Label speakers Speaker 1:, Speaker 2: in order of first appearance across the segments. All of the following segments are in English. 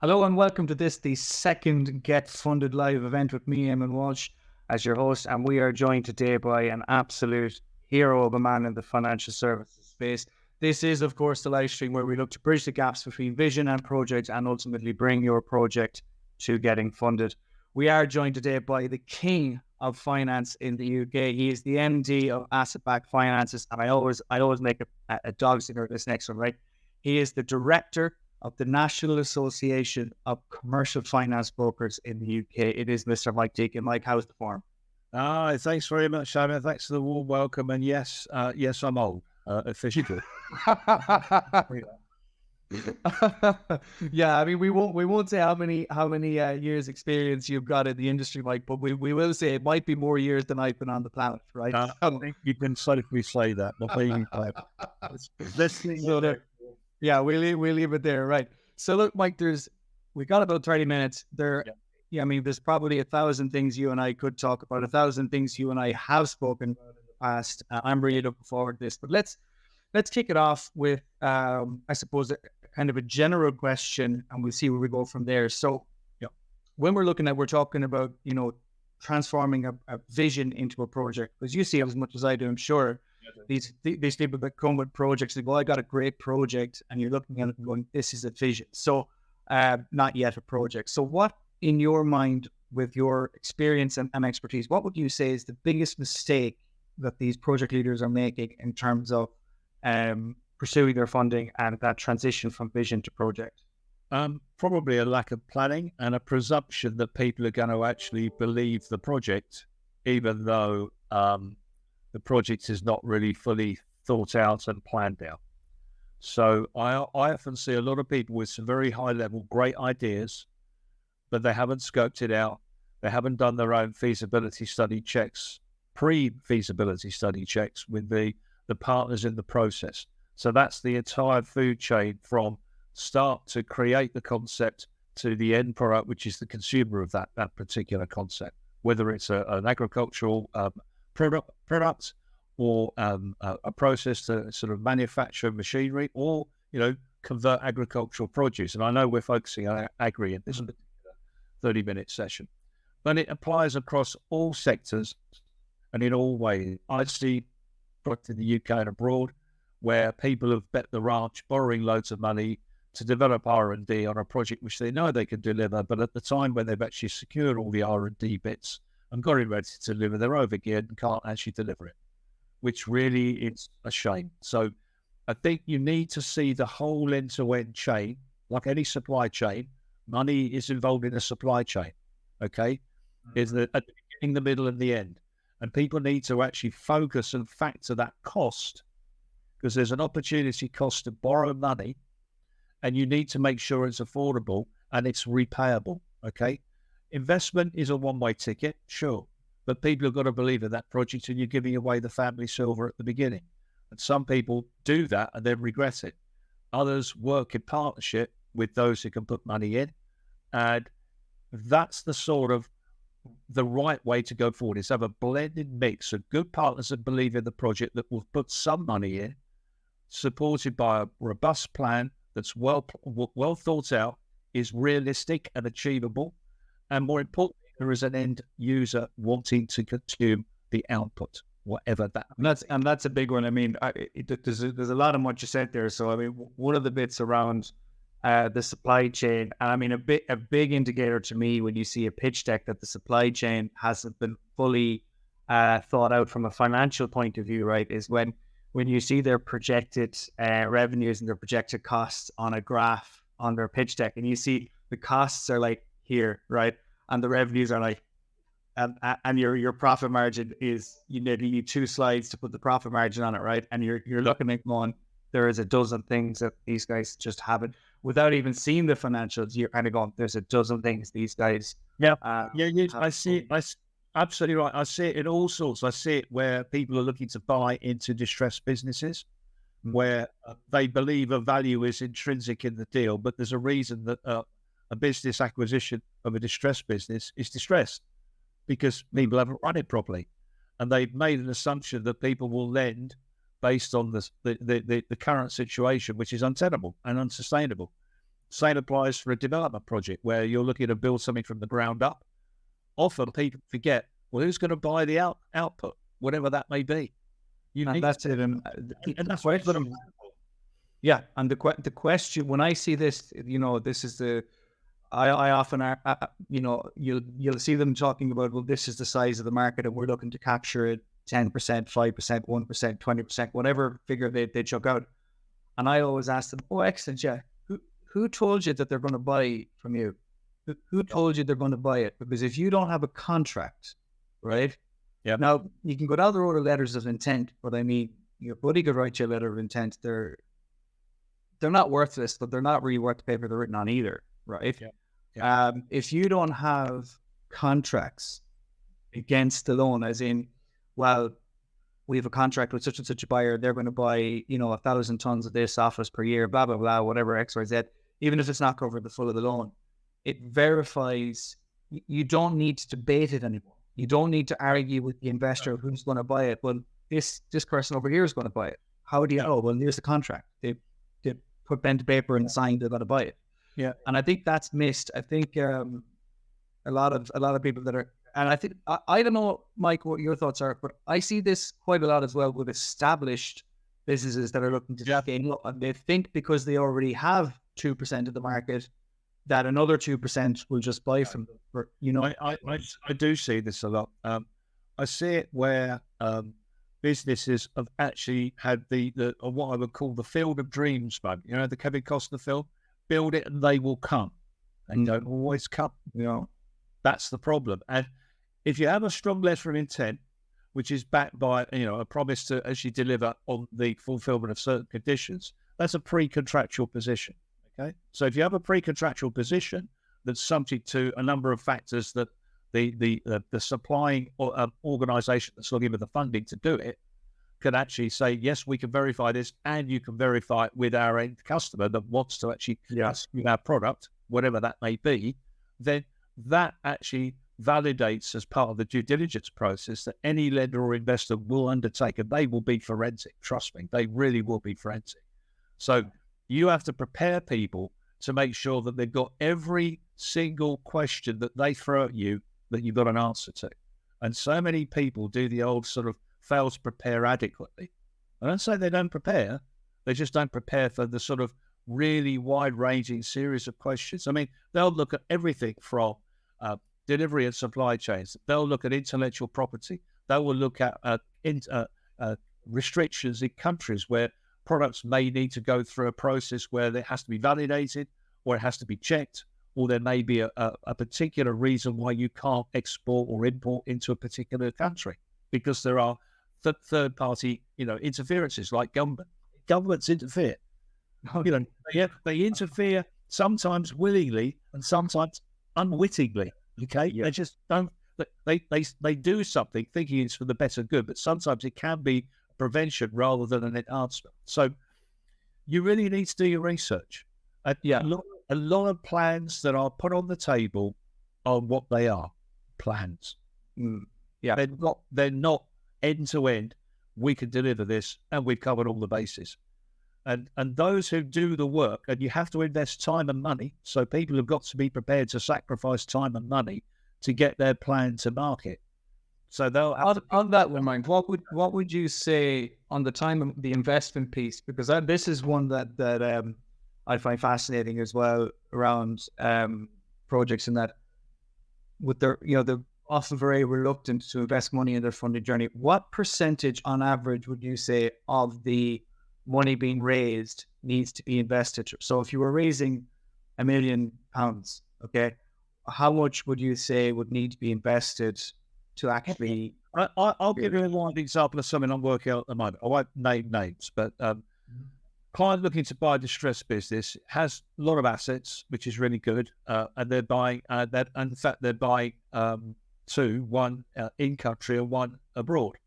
Speaker 1: Hello and welcome to the second Get Funded Live event with me, Eamon Walsh, as your host. And we are joined today by an absolute hero of a man in the financial services space. This is, of course, the live stream where we look to bridge the gaps between vision and project and ultimately bring your project to getting funded. We are joined today by the king of finance in the UK. He is the MD of asset-backed finances. And I always make a dog singer this next one, right? He is the director of the National Association of Commercial Finance Brokers in the UK. It is Mr. Mike Deacon. Mike, how's the form?
Speaker 2: Thanks very much, Simon. Thanks for the warm welcome. And yes, I'm old, officially.
Speaker 1: Yeah, I mean, we won't say how many years experience you've got in the industry, Mike, but we will say it might be more years than I've been on the planet, right?
Speaker 2: I think you can safely say that.
Speaker 1: Yeah, we'll leave it there, right? So look, Mike, we got about 30 minutes there. Yeah, I mean, there's probably 1,000 things you and I could talk about, 1,000 things you and I have spoken about in the past. I'm really looking forward to this, but let's kick it off with, I suppose, a kind of a general question, and we'll see where we go from there. So, when we're talking about, transforming a vision into a project, because you see it as much as I do, I'm sure. These people that come with projects, they go, I got a great project, and you're looking at it and going, this is a vision. So, not yet a project. So what, in your mind, with your experience and expertise, what would you say is the biggest mistake that these project leaders are making in terms of pursuing their funding and that transition from vision to project?
Speaker 2: Probably a lack of planning and a presumption that people are going to actually believe the project, even though the project is not really fully thought out and planned out. So I often see a lot of people with some very high level, great ideas, but they haven't scoped it out. They haven't done their own feasibility study checks, pre-feasibility study checks with the partners in the process. So that's the entire food chain from start to create the concept to the end product, which is the consumer of that particular concept, whether it's an agricultural product or a process to sort of manufacture machinery or, convert agricultural produce. And I know we're focusing on agri in this particular 30-minute session, but it applies across all sectors and in all ways. I see products in the UK and abroad where people have bet the ranch, borrowing loads of money to develop R&D on a project which they know they can deliver, but at the time when they've actually secured all the R&D bits and got it ready to deliver, they're overgeared and can't actually deliver it, which really is a shame. So I think you need to see the whole end-to-end chain, like any supply chain. Money is involved in a supply chain, okay? Is at the beginning, the middle, and the end. And people need to actually focus and factor that cost, because there's an opportunity cost to borrow money, and you need to make sure it's affordable and it's repayable, okay? Investment is a one-way ticket, sure, but people have got to believe in that project, and you're giving away the family silver at the beginning. And some people do that and then regret it. Others work in partnership with those who can put money in, and that's the right way to go forward, is have a blended mix of good partners that believe in the project, that will put some money in, supported by a robust plan that's well thought out, is realistic and achievable, and more importantly, there is an end user wanting to consume the output, whatever that.
Speaker 1: And that's a big one. I mean, there's a lot of what you said there. So I mean, one of the bits around the supply chain, and I mean, a big indicator to me when you see a pitch deck that the supply chain hasn't been fully thought out from a financial point of view, right, is when you see their projected revenues and their projected costs on a graph on their pitch deck, and you see the costs are like here, right, and the revenues are like, and your profit margin is, you need 2 slides to put the profit margin on it, right, and you're looking at going, there is a dozen things that these guys just haven't, without even seeing the financials. You're kind of going, there's a dozen things these guys.
Speaker 2: I see it. Absolutely right. I see it in all sorts. I see it where people are looking to buy into distressed businesses, where they believe a value is intrinsic in the deal, but there's a reason that a business acquisition of a distressed business is distressed, because people haven't run it properly, and they've made an assumption that people will lend based on the current situation, which is untenable and unsustainable. Same applies for a development project where you're looking to build something from the ground up. Often people forget, well, who's going to buy the output, whatever that may be.
Speaker 1: And that's it. And
Speaker 2: and that's
Speaker 1: question, yeah. And the question, when I see this, this is I often, you'll see them talking about, well, this is the size of the market and we're looking to capture it 10%, 5%, 1%, 20%, whatever figure they chuck out. And I always ask them, oh, excellent, yeah. Who told you that they're going to buy from you? Who told you they're going to buy it? Because if you don't have a contract, right?
Speaker 2: Yeah.
Speaker 1: Now, you can go down the road of letters of intent, but I mean, your buddy could write you a letter of intent. They're not worthless, but they're not really worth the paper they're written on either, right?
Speaker 2: Yeah. Yeah.
Speaker 1: If you don't have contracts against the loan, as in, well, we have a contract with such and such a buyer, they're going to buy, 1,000 tons of this off us per year, blah, blah, blah, whatever, X, Y, Z, even if it's not covered the full of the loan, it verifies. You don't need to debate it anymore. You don't need to argue with the investor who's going to buy it. Well, this person over here is going to buy it. How do you know? Well, here's the contract. They put pen to paper and signed they're going to buy it.
Speaker 2: Yeah.
Speaker 1: And I think that's missed. I think a lot of people that are, and I think, I don't know, Mike, what your thoughts are, but I see this quite a lot as well with established businesses that are looking to scale up, and they think because they already have 2% of the market that another 2% will just buy from them.
Speaker 2: I do see this a lot. I see it where businesses have actually had the what I would call the field of dreams moment. The Kevin Costner film, build it and they will come. They don't always come. That's the problem. And if you have a strong letter of intent, which is backed by a promise to actually deliver on the fulfillment of certain conditions, that's a pre-contractual position. Okay, so if you have a pre-contractual position that's subject to a number of factors that the supplying organization that's looking for the funding to do it can actually say, yes, we can verify this, and you can verify it with our end customer that wants to actually consume our product, whatever that may be, then that actually validates as part of the due diligence process that any lender or investor will undertake, and they will be forensic. Trust me, they really will be forensic. So you have to prepare people to make sure that they've got every single question that they throw at you that you've got an answer to. And so many people do the old sort of fail to prepare adequately. I don't say they don't prepare, they just don't prepare for the sort of really wide-ranging series of questions. I mean, they'll look at everything from delivery and supply chains. They'll look at intellectual property. They will look at restrictions in countries where products may need to go through a process where it has to be validated, or it has to be checked, or there may be a particular reason why you can't export or import into a particular country because there are third-party, interferences like government. Governments interfere. They interfere sometimes willingly and sometimes unwittingly. Okay, they just don't. They do something thinking it's for the better good, but sometimes it can be prevention rather than an enhancement. So you really need to do your research. A lot of plans that are put on the table are what they are, plans. They're not end to end. We can deliver this, and we've covered all the bases. And those who do the work, and you have to invest time and money, so people have got to be prepared to sacrifice time and money to get their plan to market. So they'll have
Speaker 1: on that one, Mike, what would you say on the time of the investment piece? Because this is one that I find fascinating as well around projects, in that with their they're often very reluctant to invest money in their funding journey. What percentage on average would you say of the money being raised needs to be invested? So if you were raising £1 million, okay, how much would you say would need to be invested to actually?
Speaker 2: I'll give you one example of something I'm working on at the moment. I won't name names, but client looking to buy a distressed business has a lot of assets, which is really good, and they're buying that. In fact, they're buying two, one in country and one abroad.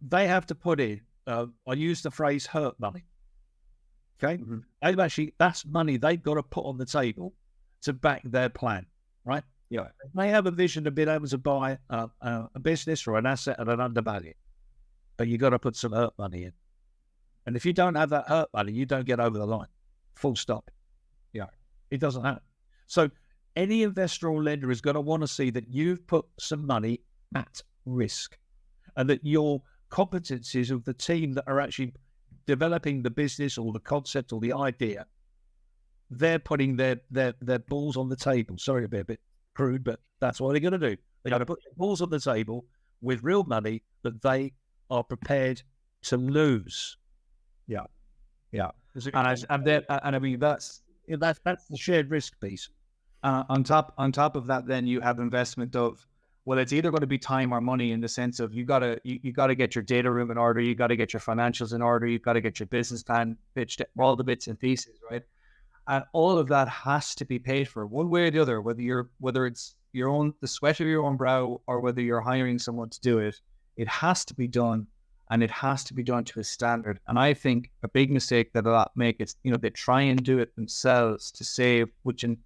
Speaker 2: They have to put in. I use the phrase "hurt money." Okay, that's money they've got to put on the table to back their plan, right?
Speaker 1: Yeah,
Speaker 2: they have a vision of being able to buy a business or an asset at an undervalue, but you got to put some hurt money in. And if you don't have that hurt money, you don't get over the line. Full stop. It doesn't happen. So any investor or lender is going to want to see that you've put some money at risk, and that your competencies of the team that are actually developing the business or the concept or the idea, they're putting their balls on the table. Sorry to be a bit crude, but that's what they're going to do. They're going to put their balls on the table with real money that they are prepared to lose.
Speaker 1: Yeah. And I mean that's
Speaker 2: the shared risk piece.
Speaker 1: On top of that, then you have investment of, well, it's either going to be time or money, in the sense of you gotta get your data room in order, you got to get your financials in order, you've got to get your business plan pitched, all the bits and pieces, right? And all of that has to be paid for one way or the other, whether it's the sweat of your own brow, or whether you're hiring someone to do it. It has to be done, and it has to be done to a standard. And I think a big mistake that a lot make is, they try and do it themselves to save, which in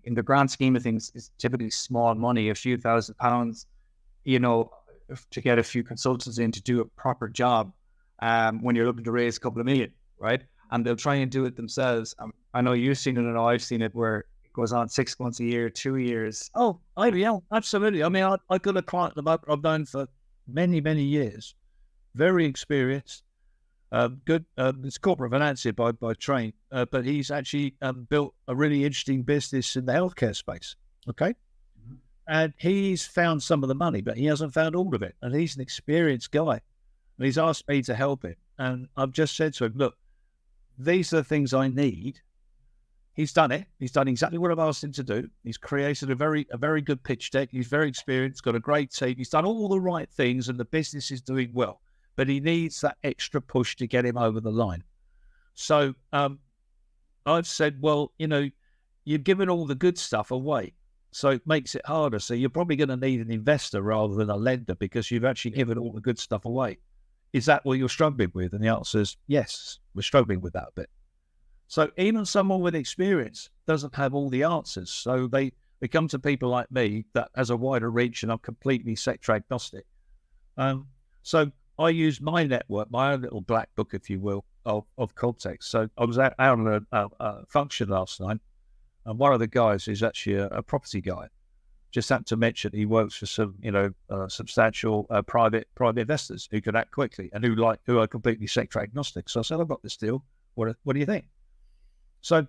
Speaker 1: the grand scheme of things is typically small money, a few £1,000s, to get a few consultants in to do a proper job, when you're looking to raise a couple of million, right? And they'll try and do it themselves. I know you've seen it, and I've seen it, where it goes on 6 months, a year, 2 years.
Speaker 2: Oh, yeah, absolutely. I mean, I got a client that I've known for many, many years, very experienced, good. It's corporate financier by trade, but he's actually built a really interesting business in the healthcare space. Okay. Mm-hmm. And he's found some of the money, but he hasn't found all of it. And he's an experienced guy. And he's asked me to help him. And I've just said to him, look, these are the things I need. He's done it. He's done exactly what I've asked him to do. He's created a very good pitch deck. He's very experienced, got a great team. He's done all the right things, and the business is doing well. But he needs that extra push to get him over the line. So I've said, well, you've given all the good stuff away, so it makes it harder. So you're probably going to need an investor rather than a lender, because you've actually given all the good stuff away. Is that what you're struggling with? And the answer is yes, we're struggling with that a bit. So even someone with experience doesn't have all the answers. So they come to people like me that has a wider reach, and I'm completely sector agnostic. So I use my network, my own little black book, if you will, of contacts. So I was out on a function last night, and one of the guys is actually a property guy. Just happened to mention he works for some, substantial private investors who can act quickly and who are completely sector agnostic. So I said, I've got this deal. What do you think? So,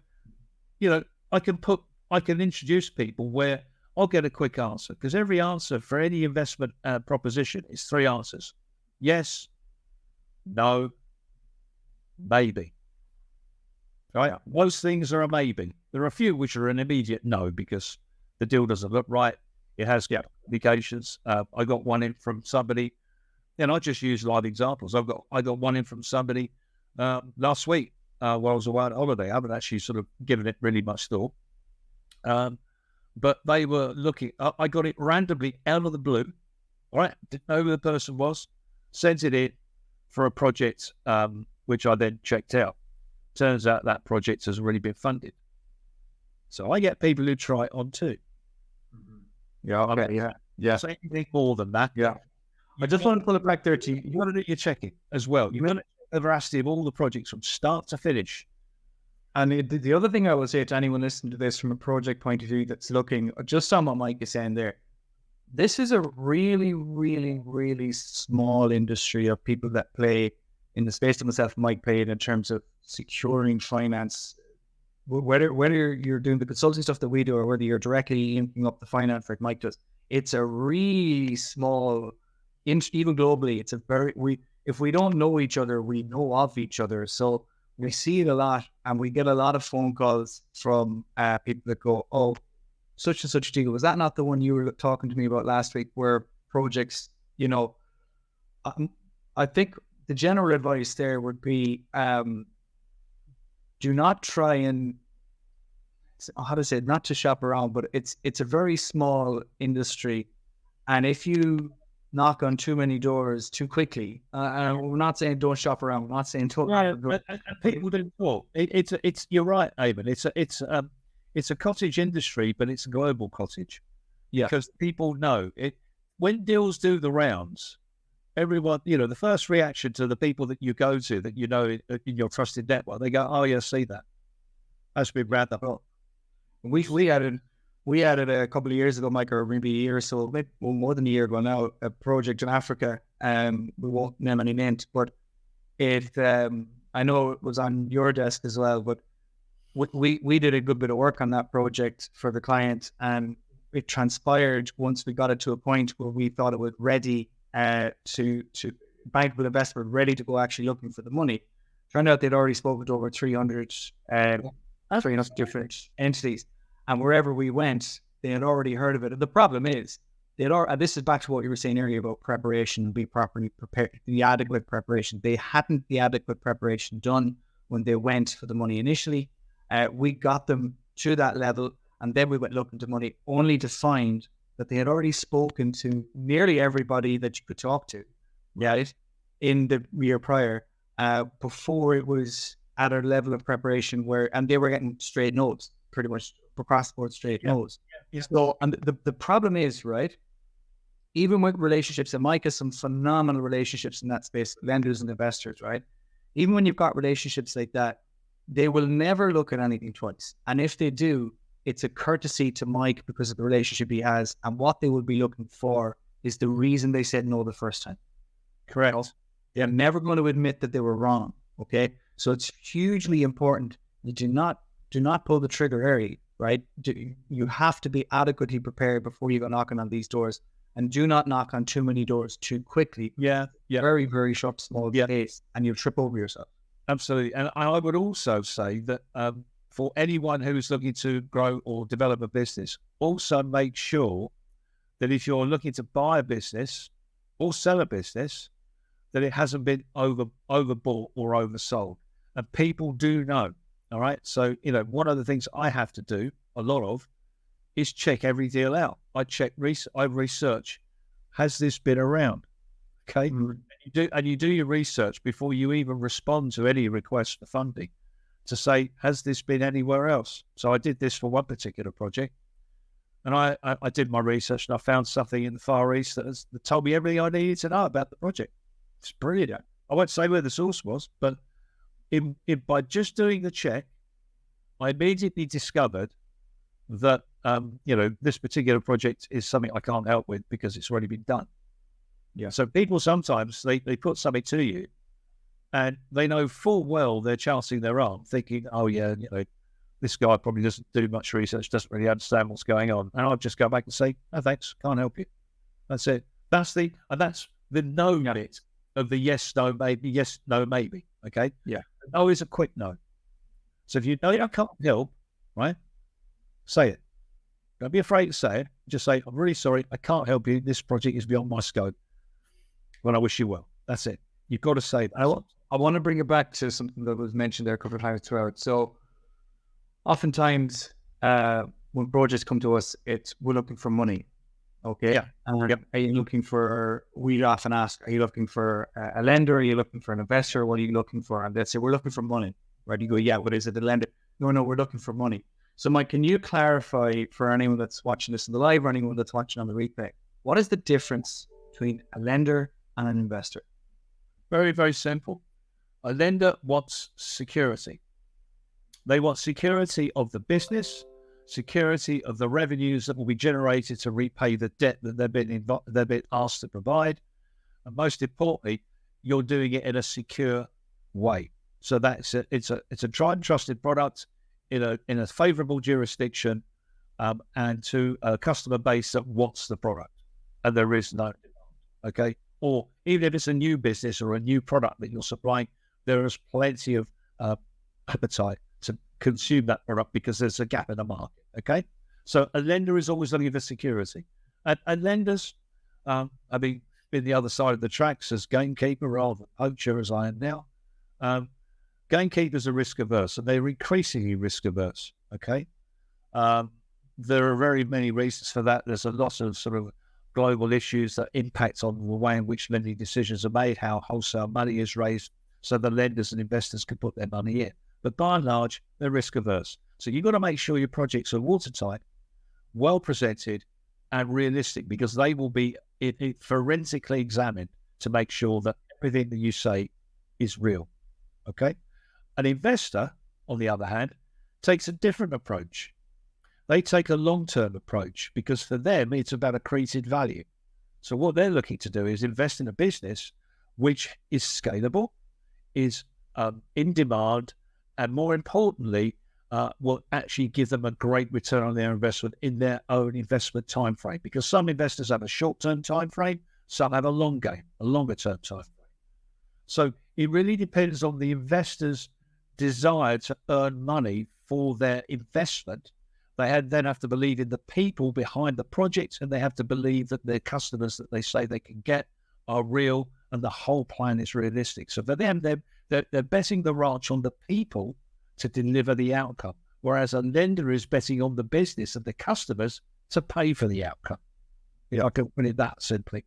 Speaker 2: I can introduce people where I'll get a quick answer, because every answer for any investment proposition is 3 answers. Yes, no, maybe. Right? Most things are a maybe. There are a few which are an immediate no, because the deal doesn't look right. It has complications. I got one in from somebody, and I just use live examples. I got one in from somebody last week while I was away on holiday. I haven't actually sort of given it really much thought. But they were looking. I got it randomly out of the blue. All right, didn't know who the person was. Sent it in for a project, which I then checked out. Turns out that project has already been funded. So I get people who try it on too.
Speaker 1: Yeah, okay, yeah.
Speaker 2: So anything more than that.
Speaker 1: Yeah. I just want to pull it back there to you.
Speaker 2: You got to do your checking as well. You've got to check the veracity of all the projects from start to finish.
Speaker 1: And the other thing I will say to anyone listening to this from a project point of view that's looking, just on what Mike is saying there, this is a really, really, really small industry of people that play in the space that myself and Mike played in terms of securing finance. Whether you're doing the consulting stuff that we do, or whether you're directly inking up the finance like Mike does, it's a really small, even globally, it's if we don't know each other, we know of each other. So we see it a lot, and we get a lot of phone calls from people that go, oh, such and such deal, was that not the one you were talking to me about last week, where projects, I think the general advice there would be, do not try and, not to shop around, but it's a very small industry. And if you knock on too many doors too quickly, and we're not saying don't shop around, we're not saying don't.
Speaker 2: And people don't talk. It's you're right, Eamon. It's a cottage industry, but it's a global cottage.
Speaker 1: Yeah.
Speaker 2: Because people know it. When deals do the rounds, everyone, the first reaction to the people that you go to, that in your trusted network, they go, oh, yeah, see that. That's been round the block.
Speaker 1: We added a couple of years ago, Mike, or maybe a year or so, maybe more than a year ago now, a project in Africa. We won't name any names, but it I know it was on your desk as well, but we did a good bit of work on that project for the client, and it transpired once we got it to a point where we thought it was ready to bankable investment, ready to go actually looking for the money. Turned out they'd already spoken to over 300 different entities, and wherever we went, they had already heard of it. And the problem is, and this is back to what you were saying earlier about preparation, be properly prepared, the adequate preparation. They hadn't the adequate preparation done when they went for the money initially. We got them to that level, and then we went looking to money, only to find that they had already spoken to nearly everybody that you could talk to, right, in the year prior, before it was at a level of preparation and they were getting straight no's, pretty much across the board straight no's. So, and the problem is, right, even with relationships, and Mike has some phenomenal relationships in that space, lenders and investors, right? Even when you've got relationships like that, they will never look at anything twice. And if they do, it's a courtesy to Mike because of the relationship he has. And what they will be looking for is the reason they said no the first time.
Speaker 2: Correct.
Speaker 1: They're never going to admit that they were wrong. Okay. So it's hugely important. You do not pull the trigger early, right? You have to be adequately prepared before you go knocking on these doors. And do not knock on too many doors too quickly.
Speaker 2: Yeah.
Speaker 1: Very, very short, small pace, and you'll trip over yourself.
Speaker 2: Absolutely. And I would also say that for anyone who's looking to grow or develop a business, also make sure that if you're looking to buy a business or sell a business, that it hasn't been overbought or oversold. And people do know. All right. So, one of the things I have to do a lot of is check every deal out. I research. Has this been around? Okay. Mm-hmm. You do your research before you even respond to any request for funding to say, has this been anywhere else? So I did this for one particular project, and I did my research, and I found something in the Far East that told me everything I needed to know about the project. It's brilliant. I won't say where the source was, but by just doing the check, I immediately discovered that this particular project is something I can't help with because it's already been done. Yeah. So people sometimes they put something to you, and they know full well they're chancing their arm, thinking, "Oh yeah, this guy probably doesn't do much research, doesn't really understand what's going on." And I'll just go back and say, "No thanks, can't help you." That's it. That's the no bit of the yes, no, maybe, yes, no, maybe. Okay.
Speaker 1: Yeah.
Speaker 2: No is a quick no. So if you know you can't help, right, say it. Don't be afraid to say it. Just say, "I'm really sorry, I can't help you. This project is beyond my scope. Well, I wish you well." That's it. You've got to say that.
Speaker 1: I want to bring it back to something that was mentioned there a couple of times throughout. So oftentimes when projects come to us, we're looking for money. Okay.
Speaker 2: Yeah.
Speaker 1: Are you looking for, we often ask, are you looking for a lender? Are you looking for an investor? What are you looking for? And they say, we're looking for money. Right? You go, yeah, what is it? The lender? No, we're looking for money. So Mike, can you clarify for anyone that's watching this in the live or anyone that's watching on the replay, what is the difference between a lender and an investor?
Speaker 2: Very, very simple. A lender wants security. They want security of the business, security of the revenues that will be generated to repay the debt that they've been asked to provide. And most importantly, you're doing it in a secure way. So it's a tried and trusted product in a favorable jurisdiction, and to a customer base that wants the product, and there is no demand. Okay. Or even if it's a new business or a new product that you're supplying, there is plenty of appetite to consume that product because there's a gap in the market. Okay. So a lender is always looking for security. And lenders, been the other side of the tracks as gamekeeper rather than poacher as I am now. Gamekeepers are risk averse, and they're increasingly risk averse. Okay. There are very many reasons for that. There's a lot of sort of global issues that impact on the way in which lending decisions are made, how wholesale money is raised so the lenders and investors can put their money in. But by and large, they're risk averse. So you've got to make sure your projects are watertight, well presented, and realistic, because they will be forensically examined to make sure that everything that you say is real. Okay? An investor, on the other hand, takes a different approach. They take a long-term approach because for them, it's about accreted value. So what they're looking to do is invest in a business which is scalable, is in demand, and more importantly, will actually give them a great return on their investment in their own investment time frame. Because some investors have a short-term time frame, some have a longer-term time frame. So it really depends on the investor's desire to earn money for their investment. They then have to believe in the people behind the project, and they have to believe that their customers that they say they can get are real and the whole plan is realistic. So for them, they're betting the ranch on the people to deliver the outcome, whereas a lender is betting on the business and the customers to pay for the outcome. I can put it that simply.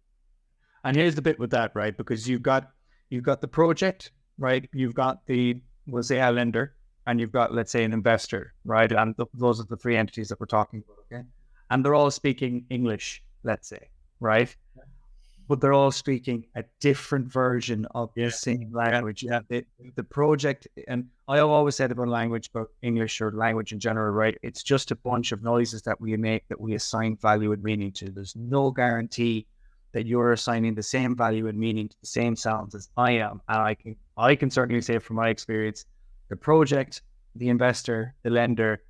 Speaker 1: And here's the bit with that, right? Because you've got the project, right? You've got we'll say a lender, and you've got, let's say, an investor, right? And those are the three entities that we're talking about, okay? And they're all speaking English, let's say, right? But they're all speaking a different version of the same language.
Speaker 2: Yeah.
Speaker 1: The project, and I always said about language, about English or language in general, right? It's just a bunch of noises that we make that we assign value and meaning to. There's no guarantee that you're assigning the same value and meaning to the same sounds as I am. And I can certainly say from my experience, the project, the investor, the lender,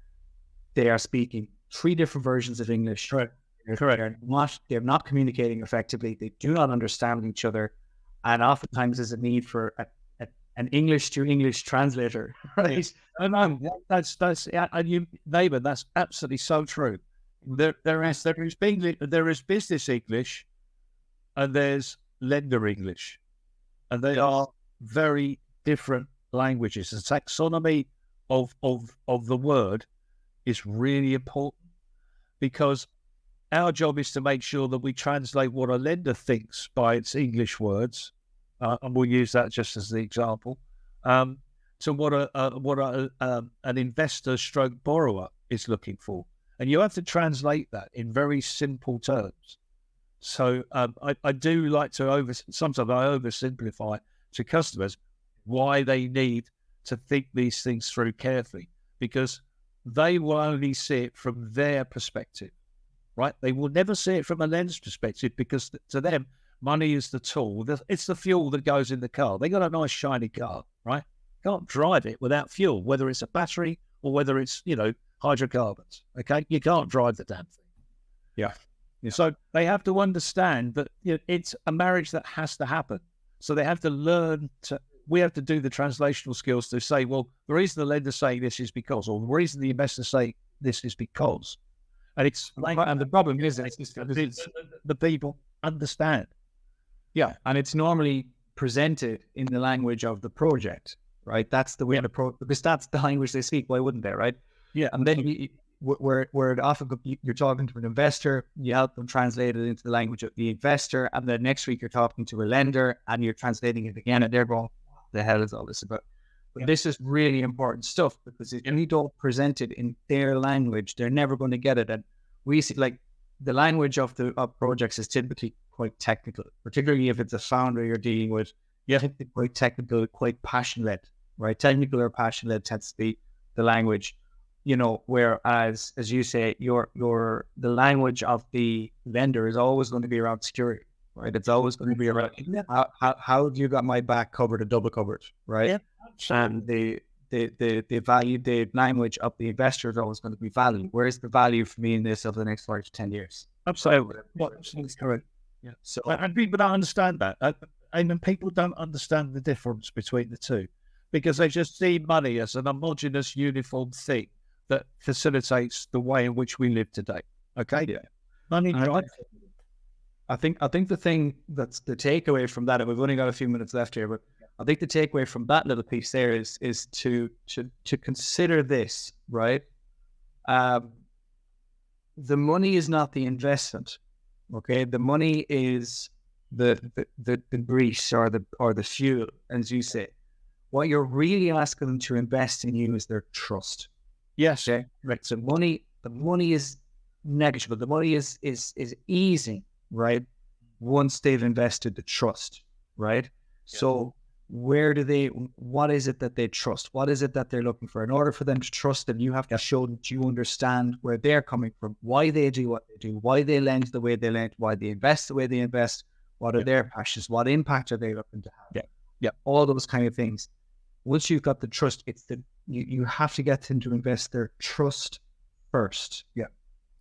Speaker 1: they are speaking three different versions of English.
Speaker 2: Correct.
Speaker 1: They're not communicating effectively. They do not understand each other. And oftentimes there's a need for an English to English translator, right?
Speaker 2: And that's you neighbour, that's absolutely so true. There is business English and there's lender English, and they are very different languages. The taxonomy of the word is really important, because our job is to make sure that we translate what a lender thinks by its English words, and we'll use that just as the example, to what an investor stroke borrower is looking for. And you have to translate that in very simple terms. So I do like to sometimes I oversimplify to customers why they need to think these things through carefully, because they will only see it from their perspective, right? They will never see it from a lender's perspective, because to them, money is the tool. It's the fuel that goes in the car. They got a nice shiny car, right? Can't drive it without fuel, whether it's a battery or whether it's, hydrocarbons. Okay, you can't drive the damn thing.
Speaker 1: Yeah.
Speaker 2: So they have to understand that it's a marriage that has to happen. So they have to learn we have to do the translational skills to say, well, the reason the lender's saying this is because, or the reason the investor's saying this is because. And explain.
Speaker 1: And the problem is
Speaker 2: the people understand.
Speaker 1: Yeah, and it's normally presented in the language of the project, right? That's the way because that's the language they speak. Why wouldn't they, right?
Speaker 2: Yeah.
Speaker 1: And then where it often you're talking to an investor, you help them translate it into the language of the investor, and then next week you're talking to a lender and you're translating it again, and they're going, "What the hell is all this about?" But this is really important stuff, because if you don't present it in their language, they're never going to get it. And we see, like, the language of projects is typically quite technical, particularly if it's a founder you're dealing with. Quite technical, quite passion-led, right? Technical or passion-led tends to be the language, whereas, as you say, the language of the lender is always going to be around security, right? It's always going to be around how have you got my back covered or double covered, right?
Speaker 2: Yeah.
Speaker 1: And the value, the language of the investor is always going to be value. Where's the value for me in this over the next 5 to 10 years?
Speaker 2: Absolutely. That's correct. Yeah. So, and people don't understand that. And people don't understand the difference between the two, because they just see money as an homogenous, uniform thing that facilitates the way in which we live today. Okay?
Speaker 1: Yeah.
Speaker 2: Money drives.
Speaker 1: I think the thing that's the takeaway from that, and we've only got a few minutes left here, but I think the takeaway from that little piece there is to consider this, right? The money is not the investment, okay? The money is the grease or the fuel, as you say. What you're really asking them to invest in you is their trust.
Speaker 2: Yes.
Speaker 1: Okay. Right. So the money is negligible. The money is easy, right? Once they've invested the trust, right? Yeah. So what is it that they trust? What is it that they're looking for? In order for them to trust them, you have to show that you understand where they're coming from, why they do what they do, why they lend the way they lend, why they invest the way they invest, what are their passions, what impact are they looking to have? All those kind of things. Once you've got the trust, you have to get them to invest their trust first.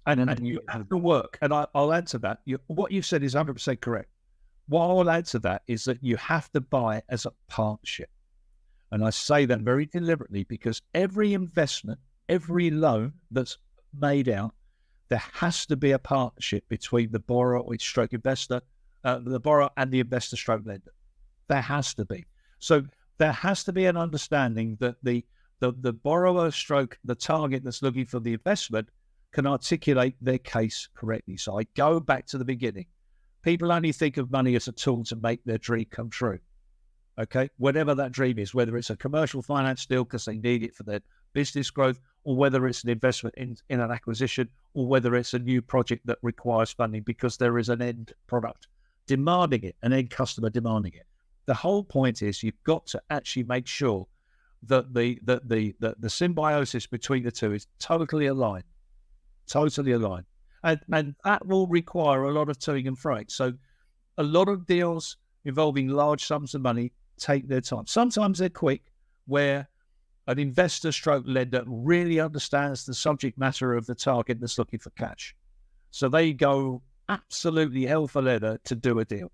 Speaker 2: And you have to work. And I'll add to that. What you said is 100% correct. What I'll add to that is that you have to buy as a partnership. And I say that very deliberately because every investment, every loan that's made out, there has to be a partnership between the borrower or stroke investor, the borrower and the investor stroke lender. There has to be. So there has to be an understanding that the borrower stroke, the target that's looking for the investment, can articulate their case correctly. So I go back to the beginning. People only think of money as a tool to make their dream come true. Okay, whatever that dream is, whether it's a commercial finance deal because they need it for their business growth, or whether it's an investment in an acquisition, or whether it's a new project that requires funding because there is an end product demanding it, an end customer demanding it. The whole point is you've got to actually make sure that the symbiosis between the two is totally aligned. And that will require a lot of toing and froing. So a lot of deals involving large sums of money take their time. Sometimes they're quick, where an investor stroke lender really understands the subject matter of the target that's looking for cash. So they go absolutely hell for leather to do a deal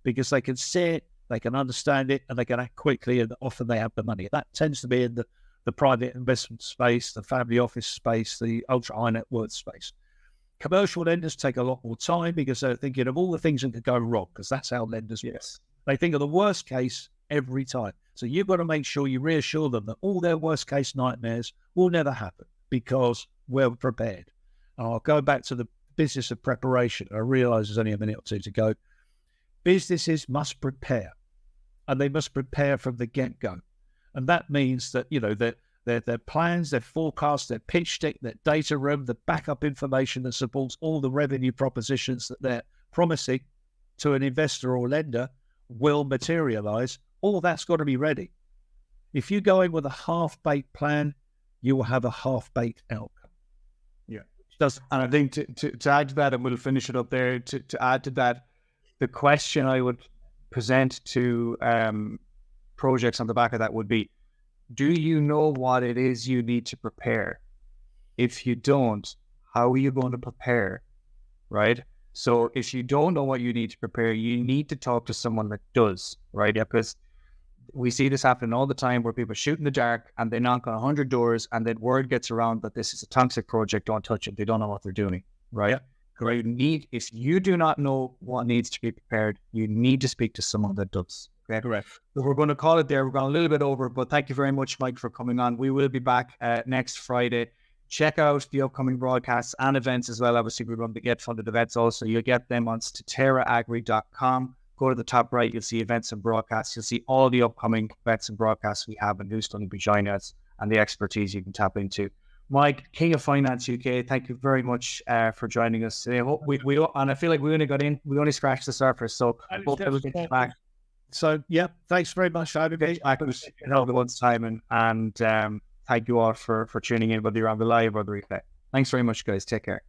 Speaker 2: because they can see it, they can understand it, and they can act quickly, and often they have the money. That tends to be in the private investment space, the family office space, the ultra high net worth space. Commercial lenders take a lot more time because they're thinking of all the things that could go wrong, because that's how lenders work. They think of the worst case every time. So you've got to make sure you reassure them that all their worst case nightmares will never happen because we're prepared. And I'll go back to the business of preparation. I realize there's only a minute or two to go. Businesses must prepare, and they must prepare from the get-go. And that means that, their plans, their forecasts, their pitch deck, their data room, the backup information that supports all the revenue propositions that they're promising to an investor or lender will materialize. All that's got to be ready. If you go in with a half-baked plan, you will have a half-baked outcome.
Speaker 1: And I think to add to that, and we'll finish it up there, to add to that, the question I would present to projects on the back of that would be, do you know what it is you need to prepare? If you don't, how are you going to prepare, right? So if you don't know what you need to prepare, you need to talk to someone that does, right? Because we see this happening all the time where people shoot in the dark and they knock on 100 doors and then word gets around that this is a toxic project, don't touch it. They don't know what they're doing, right? Correct. If you do not know what needs to be prepared, you need to speak to someone that does. Okay?
Speaker 2: Correct.
Speaker 1: So we're going to call it there. We're going a little bit over, but thank you very much, Mike, for coming on. We will be back next Friday. Check out the upcoming broadcasts and events as well. Obviously, we run the Get Funded events also. You'll get them on stateraagri.com. Go to the top right, you'll see events and broadcasts. You'll see all the upcoming events and broadcasts we have and who's going to be joining us and the expertise you can tap into. Mike, King of Finance UK, thank you very much for joining us today. And I feel like we only scratched the surface, so hopefully we'll get back.
Speaker 2: So, thanks very much for having me.
Speaker 1: Back in everyone's time, and thank you all for tuning in, whether you're on the live or the replay. Thanks very much, guys. Take care.